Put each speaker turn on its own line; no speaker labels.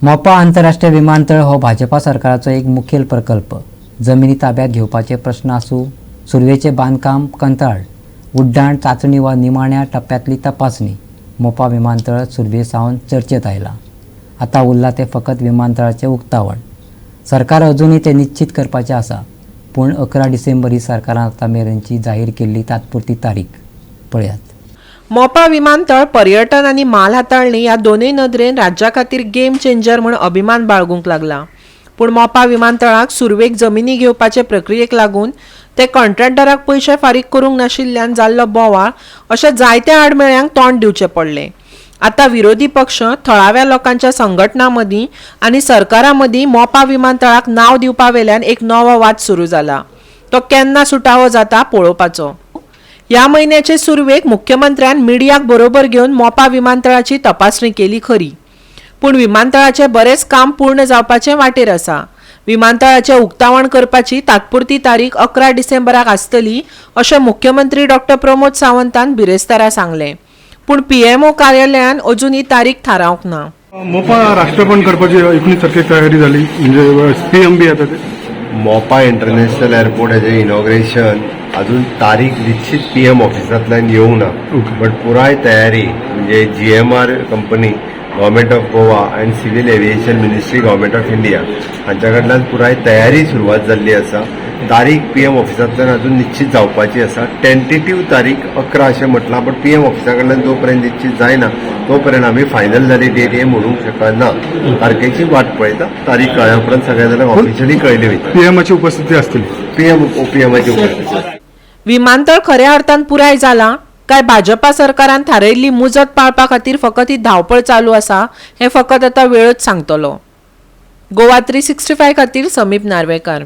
मोपा आंतरराष्ट्रीय विमानतळ हो भाजपा सरकारचो एक मुखेल प्रकल्प। जमिनी ताब्यात घेवपाचे प्रश्न आसूं, सुरवेचे बांदकाम कंत्राट, उड्डाण चाचणी वा निमाण्या टप्प्यातली तपासणी, मोपा विमानतळ सुरवे सावन चर्चेत आयला। आता उरला ते फकत विमानतळाचे उक्तावण। सरकार अजूनही ते निश्चित करपाचे आसा, पूण 11 डिसेंबर ही सरकारान आता मेरेनची जाहीर केल्ली तात्पुरती तारीख। पळयात।
मोपा विमानतळ पर्यटन आणि माल हाताळणी या दोनूय नदरेन राज्या खातीर गेम चेंजर म्हूण अभिमान बाळगूंक लागला। पूण मोपा विमानतळाक सुरवेक जमिनी घेवपाचे प्रक्रियेक लागून ते कॉन्ट्रॅक्टराक पयशे फारीक करूंक नाशिल्ल्यान जाल्लो बोवाळ अशे जायत्या आडमेळ्यांक तोंड दिवचे पडले। आता विरोधी पक्ष, थळाव्या लोकांच्या संघटनां मदीं आनी सरकारा मदीं मोपा विमानतळाक नांव दिवपा वेल्यान एक नवो वाद सुरू जाला। तो केन्ना सुटावो जाता पळोवपाचो। ह्या म्हयन्याचे सुरवेक मुख्यमंत्र्यान मिडियाक बरोबर घेवन मोपा विमानतळाची तपासणी केली खरी, पूण विमानतळाचे बरेच काम पूर्ण जावपाचे वाटेर आसा। विमानतळाचे उक्तावण करपाची तात्पुरती तारीख 11 डिसेंबराक आसतली अशें मुख्यमंत्री डॉ. प्रमोद सावंतान बिरेस्तारा सांगलें, पूण पीएमओ कार्यालयान अजून ही तारीख थारावंक ना।
मोपा राष्ट्रपण करपाची 19 तारखेक तयारी जाली, म्हणजे पीएम बी येता ते
मोपा इंटरनॅशनल एअरपोर्ट हेजे इनॉग्रेशन अजून तारीख निश्चित पीएम ऑफिसांतल्यान येवंक ना, बट पुराय तयारी म्हणजे GMR company, government of Goa and civil aviation ministry, government of India हांच्या कडल्यान पुराय तयारी सुरवात जाल्ली आसा। तारीख पीएम ऑफिसांतल्यान अजून निश्चित जावपाची आसा। टेंटेटिव्ह तारीख 11 अशें म्हटलां, बट पीएम ऑफिसा कडल्यान जो पर्यंत निश्चित जायना तो पर्यंत आमी फायनल जाली डेट हे म्हणूंक शकना। तारखेची वाट पळयता, तारीख कळ्या उपरांत सगळ्या जाणांक ऑफिशियली कळयली वयता।
पीएमची उपस्थिती आसतली,
पीएमची उपस्थिती।
विमानतळ खऱ्या अर्थान पुराय जाला काय भाजपा सरकारान थारायिल्ली मुजत पाळपा खातीर फकत ही धांवपळ चालू आसा हें फकत आता वेळच सांगतलो। गोवा 365 खातीर समीप नार्वेकार।